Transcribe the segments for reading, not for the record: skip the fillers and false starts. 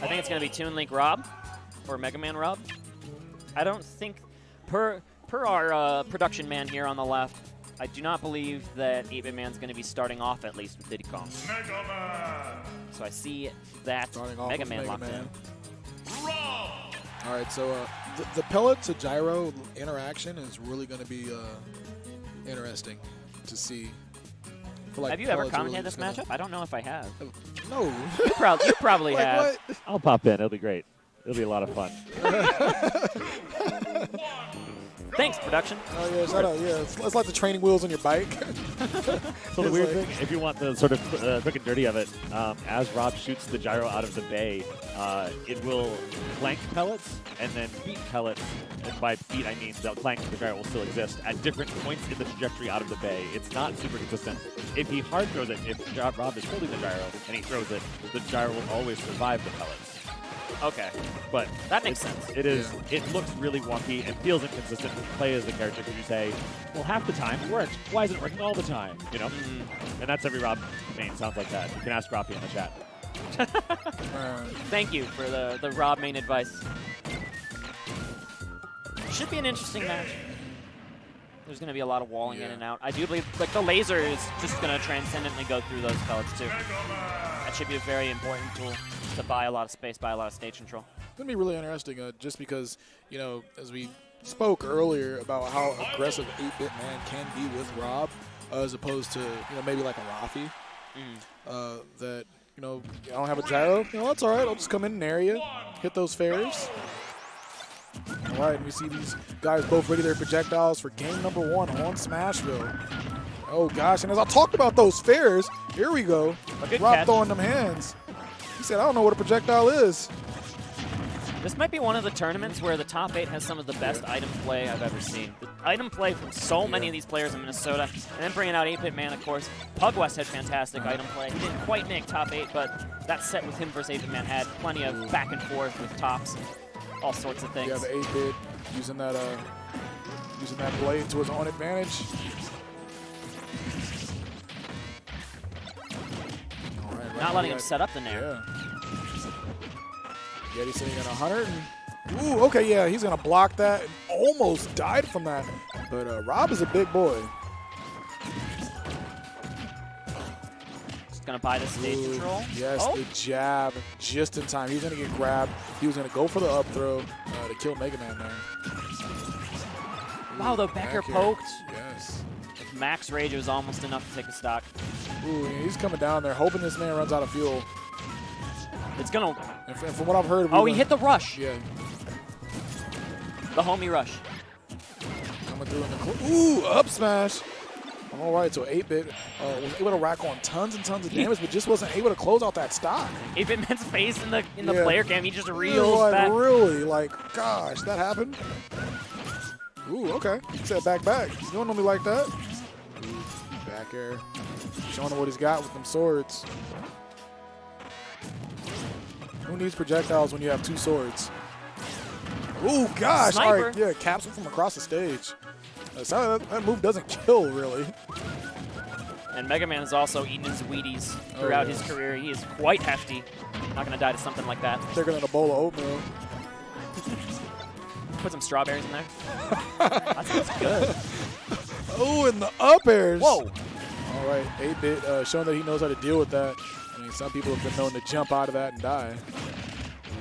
I think it's going to be Toon Link Rob or Mega Man Rob. I don't think, per our production man here on the left, I do not believe that 8BitMan's going to be starting off at least with Diddy Kong. So I see that Mega Man locked in. All right, so the pellet to gyro interaction is really going to be interesting to see. Like have you ever commentated this matchup? I don't know if I have. No. You probably like have. What? I'll pop in. It'll be great. It'll be a lot of fun. Thanks, production. Oh, yeah, it's like the training wheels on your bike. So the weird thing, if you want the sort of quick and dirty of it, as Rob shoots the gyro out of the bay, it will clank pellets and then beat pellets. And by beat, I mean the clank of the gyro will still exist at different points in the trajectory out of the bay. It's not super consistent. If he hard throws it, if Rob is holding the gyro and he throws it, the gyro will always survive the pellets. Okay, but that makes sense. It is. Yeah. It looks really wonky and feels inconsistent when you play as the character because you say, well, half the time it works. Why isn't it working all the time? You know? And that's every Rob main. Sounds like that. You can ask Robbie in the chat. Thank you for the Rob main advice. Should be an interesting match. There's going to be a lot of walling in and out. I do believe like the laser is just going to transcendently go through those pellets too. That should be a very important tool to buy a lot of space, buy a lot of stage control. It's going to be really interesting just because, you know, as we spoke earlier about how aggressive 8BitMan can be with Rob as opposed to, you know, maybe like a Rafi. That, you know, I don't have a gyro. You know, that's all right. I'll just come in an area, hit those fairs. All right, and we see these guys both ready their projectiles for game number 1 on Smashville. Oh, gosh, and as I talked about those fairs, here we go. Rob throwing them hands. He said, I don't know what a projectile is. This might be one of the tournaments where the top 8 has some of the best item play I've ever seen. The item play from so many of these players in Minnesota, and then bringing out 8BitMan, of course. Pug West had fantastic item play. He didn't quite make top 8, but that set with him versus 8BitMan had plenty of back and forth with tops. All sorts of things. Yeah, the 8-bit using that blade to his own advantage. All right, not letting him set up the nair. Yeah. Yeti sitting at 100. Ooh, okay, yeah, he's gonna block that. And almost died from that, but Rob is a big boy. Gonna buy the stage control. Yes, the jab just in time. He's gonna get grabbed. He was gonna go for the up throw to kill Mega Man there. Wow, the Becker poked. Yes. Max Rage was almost enough to take a stock. Ooh, he's coming down there, hoping this man runs out of fuel. It's gonna. And from what I've heard, he hit the rush. Yeah. The homie rush. Coming through in the ooh, up smash. All right, so 8-bit was able to rack on tons and tons of damage, but just wasn't able to close out that stock. 8BitMan's face in the player cam, he just reels like, back. Really, like, gosh, that happened. Ooh, okay. He said back. You don't normally like that. Ooh, back air. Showing him what he's got with them swords. Who needs projectiles when you have 2 swords? Ooh, gosh. Sniper. All right, yeah, caps him from across the stage. That move doesn't kill, really. And Mega Man is also eating his Wheaties throughout his career. He is quite hefty. Not going to die to something like that. They're going to bowl of oatmeal. Put some strawberries in there. That sounds good. Oh, and the up airs. Whoa. All right, 8-bit showing that he knows how to deal with that. I mean, some people have been known to jump out of that and die.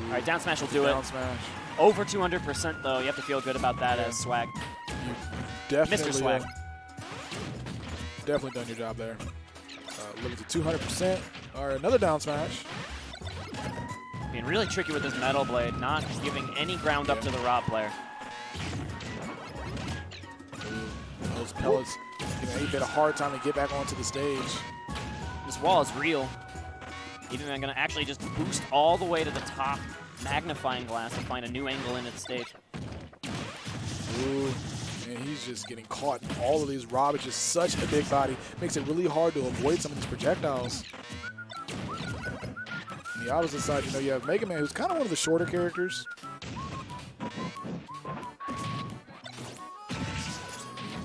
All right, down smash will do down it. Smash. Over 200% though. You have to feel good about that as swag. You definitely, Mr. Swag. Definitely done your job there. Looking to 200%. All right, another down smash. Being really tricky with his metal blade, not giving any ground up to the Rob player. Those pellets giving 8-bit a hard time to get back onto the stage. This wall is real. Even I'm gonna actually just boost all the way to the top magnifying glass to find a new angle into the stage. Ooh, and he's just getting caught in all of these. Rob is just such a big body. Makes it really hard to avoid some of these projectiles. On the opposite side, you know, you have Mega Man, who's kind of one of the shorter characters.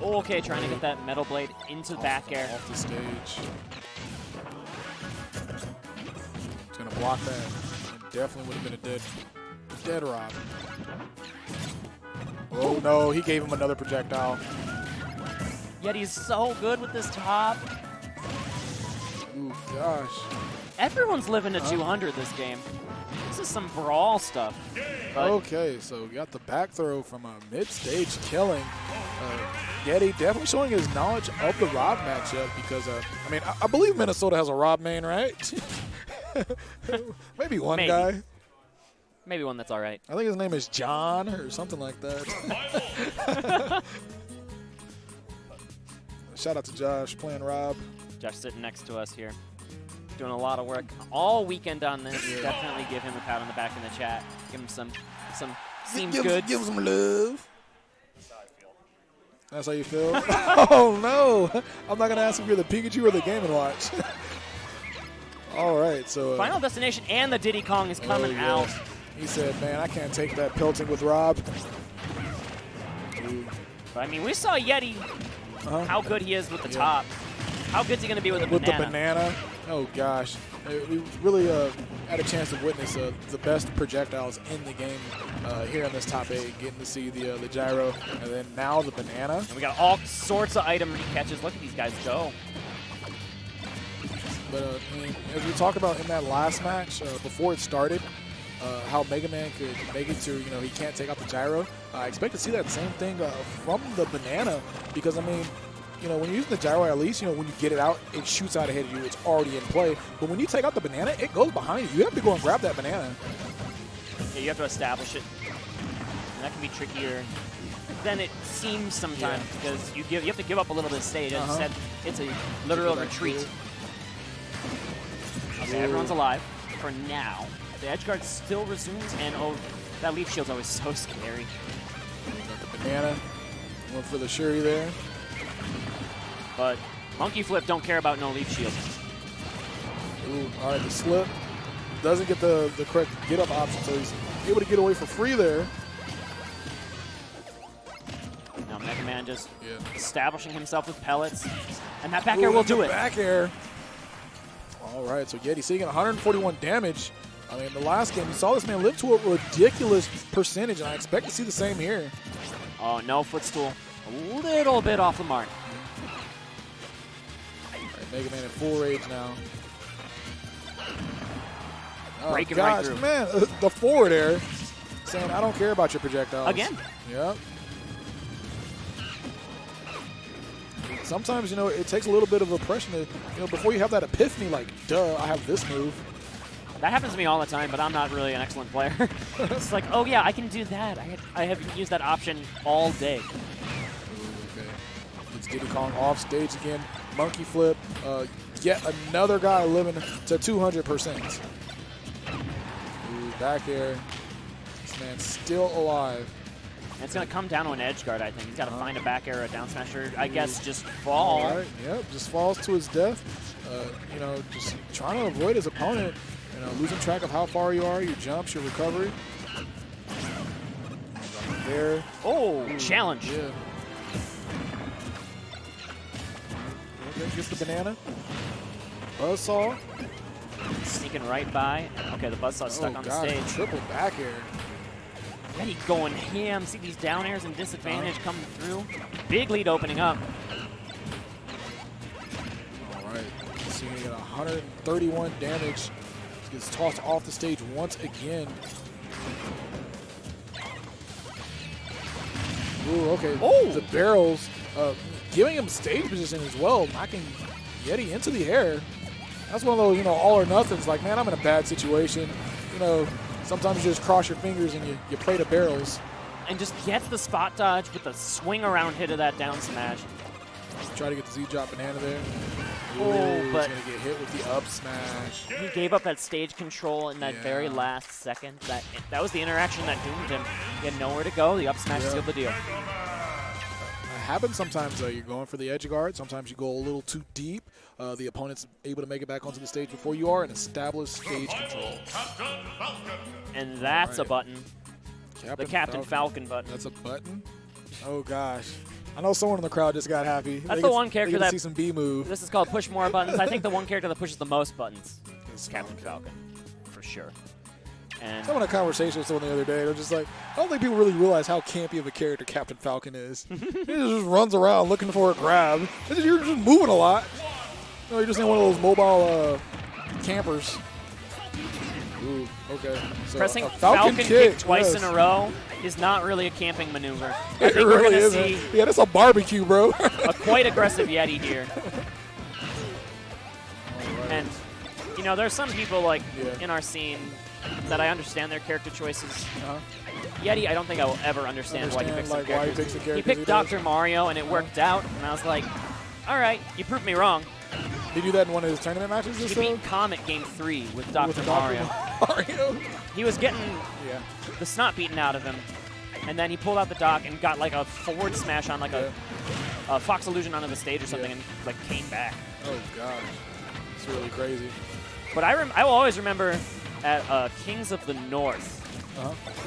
Oh, okay, trying to get that metal blade into back air. Off the stage. He's going to block that. And definitely would have been a dead Rob. Oh no, he gave him another projectile. Yeti's so good with this top. Ooh, gosh. Everyone's living to 200 this game. This is some brawl stuff. But Okay, so we got the back throw from a mid-stage killing. Yeti definitely showing his knowledge of the Rob matchup because, I mean, I believe Minnesota has a Rob main, right? Maybe one Maybe. guy. maybe one that's all right. I think his name is John or something like that. Shout out to Jaaahsh playing Rob. Josh sitting next to us here, doing a lot of work all weekend on this. Definitely give him a pat on the back in the chat. Give him some seems good. Give him some love. That's how you feel? Oh, no. I'm not going to ask if you're the Pikachu or the Game & Watch. All right, so. Final destination and the Diddy Kong is coming out. He said, man, I can't take that pelting with Rob. But, I mean, we saw Yeti, how good he is with the top. How good's he going to be with a banana? With the banana? Oh, gosh. We really had a chance to witness the best projectiles in the game here in this top 8, getting to see the gyro, and then now the banana. And we got all sorts of item recatches. Look at these guys go. But I mean, as we talked about in that last match, before it started, how Mega Man could make it to, he can't take out the gyro. I expect to see that same thing from the banana because, I mean, when you're using the gyro, at least, when you get it out, it shoots out ahead of you. It's already in play. But when you take out the banana, it goes behind you. You have to go and grab that banana. Yeah, you have to establish it. And that can be trickier than it seems sometimes because you have to give up a little bit of stage. As you said, it's a literal retreat. Okay, everyone's alive for now. The edge guard still resumes, and that leaf shield's always so scary. Got the banana. Went for the Shuri there. But Monkey Flip don't care about no leaf shield. Ooh, all right, the slip doesn't get the correct get-up option, so he's able to get away for free there. Now Mega Man just establishing himself with pellets, and that back air Ooh, will do it. Back air. All right, so Yeti sitting at 141 damage. I mean, the last game, you saw this man live to a ridiculous percentage, and I expect to see the same here. Oh, no footstool. A little bit off the mark. Mega Man in full rage now. Oh, Breaking gosh, right through. Man, the forward air saying, I don't care about your projectiles. Again. Yep. Sometimes, it takes a little bit of oppression to, before you have that epiphany, like, duh, I have this move. That happens to me all the time, but I'm not really an excellent player. It's like, oh yeah, I can do that. I have used that option all day. Ooh, okay. It's Diddy Kong off stage again. Monkey flip. Yet another guy living to 200%. Ooh, back air. This man's still alive. And it's going to come down to an edge guard, I think. He's got to find a back air or a down smasher. I guess just fall. All right, yep, just falls to his death. Just trying to avoid his opponent. Losing track of how far you are, your jumps, your recovery. There. Oh, challenge. Yeah. Okay, gets the banana. Buzzsaw. Sneaking right by. Okay, the Buzzsaw's stuck on the stage. Triple back air. Yeti going ham. See these down airs and disadvantage coming through. Big lead opening up. All right. Seeing at 131 damage. Gets tossed off the stage once again. Ooh, okay. Oh! The barrels giving him stage position as well, knocking Yeti into the air. That's one of those, all or nothings. Like, man, I'm in a bad situation. Sometimes you just cross your fingers and you pray to barrels. And just gets the spot dodge with the swing around hit of that down smash. Try to get the Z-drop banana there. Oh, but he's going to get hit with the up smash. he gave up that stage control in that very last second. That was the interaction that doomed him. He had nowhere to go. The up smash sealed the deal. It happens sometimes. You're going for the edge guard. Sometimes you go a little too deep. The opponent's able to make it back onto the stage before you are and establish stage control. And that's a button. The Captain Falcon button. That's a button? Oh, gosh. I know someone in the crowd just got happy. That's the one character that see some B move. This is called push more buttons. I think the one character that pushes the most buttons is Captain Falcon, for sure. And Having a conversation with someone the other day, they're just like, I don't think people really realize how campy of a character Captain Falcon is. He just runs around looking for a grab. You're just moving a lot. No, you're just in one of those mobile campers. Ooh, okay. So pressing a Falcon kick twice yes. in a row is not really a camping maneuver. I It think we're really going to isn't. see Yeah, that's a barbecue, bro. a quite aggressive Yeti here. And, you know, there's some people like in our scene that I understand their character choices. Yeti, I don't think I will ever understand why he picks like some why he characters. picks the He characters picked Dr. Mario, and it worked out, and I was like, all right, you proved me wrong. Did he do that in one of his tournament matches this He beat Comet Game 3 with Dr. Mario. He was getting the snot beaten out of him, and then he pulled out the dock and got like a forward smash on like a Fox Illusion onto the stage or something and like came back. Oh, gosh. It's really crazy. But I will always remember at Kings of the North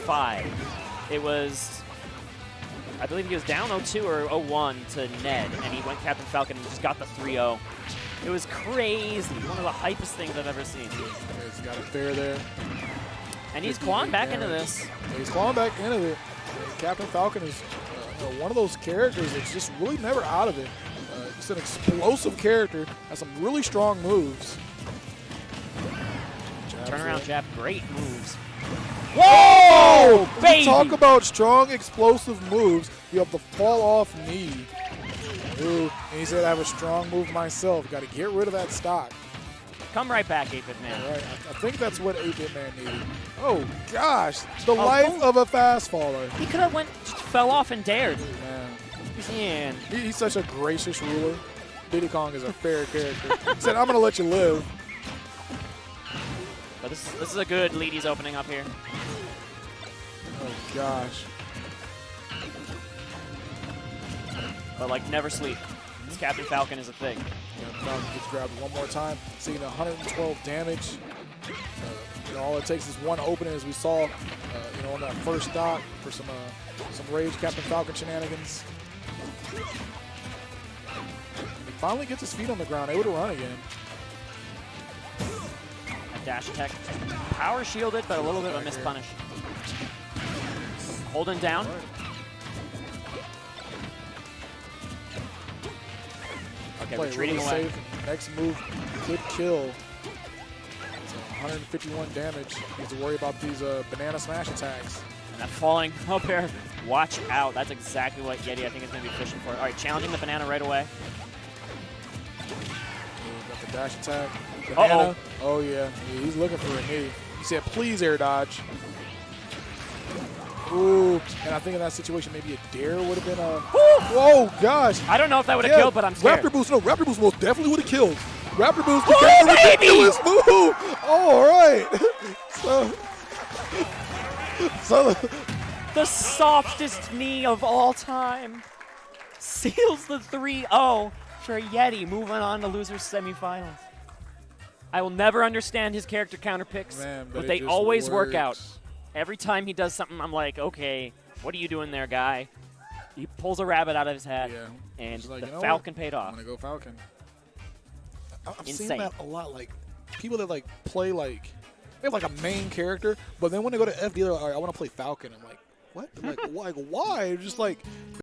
5, it was, I believe he was down 0-2 or 0-1 to Ned, and he went Captain Falcon and just got the 3-0. It was crazy. One of the hypest things I've ever seen. He's got it fair there. And he's clawing back into this. Yeah, he's clawing back into it. Captain Falcon is one of those characters that's just really never out of it. Just an explosive character, has some really strong moves. Turnaround jab, great moves. Whoa! Baby! Talk about strong, explosive moves. You have the fall off knee. Ooh, and he said, I have a strong move myself. Got to get rid of that stock. Come right back, 8BitMan. All right, I think that's what 8BitMan needed. Oh, gosh. The life of a fast faller. He could have just fell off and dared. Man. Man. He's such a gracious ruler. Diddy Kong is a fair character. He said, I'm going to let you live. But this is a good lead he's opening up here. Oh, gosh. But, like, never sleep. This Captain Falcon is a thing. Yeah, Falcon gets grabbed one more time, seeing 112 damage. You know, all it takes is one opening, as we saw, you know, on that first dock for some Rage Captain Falcon shenanigans. He finally gets his feet on the ground, able to run again. Dash attack. Power shielded, but a little bit of a missed punish. Holding down. Okay, retreating really away. Safe. Next move could kill. So 151 damage. He has to worry about these banana smash attacks. And that falling up air. Watch out. That's exactly what Yeti, I think, is going to be fishing for. All right, challenging the banana right away. Got the dash attack. Banana. Oh, yeah. He's looking for a knee. He said, please air dodge. Ooh. And I think in that situation, maybe a dare would have been a... Whoa, gosh. I don't know if that would have killed, but I'm scared. Raptor Boost. No, Raptor Boost most definitely would have killed. Raptor Boost Woo, became a baby! ridiculous move. All right. So The softest knee of all time seals the 3-0 for Yeti, moving on to losers semifinals. I will never understand his character counter picks, Man, but it they just always work works. out. Every time he does something, I'm like, okay, what are you doing there, guy? He pulls a rabbit out of his hat, and like, the you know Falcon what? paid I'm off. gonna go Falcon. I've seen Insane. that a lot. Like people that like play like they have like a main character, but then when they go to FD, they're like, all right, I want to play Falcon. I'm like, what? Like why? Just like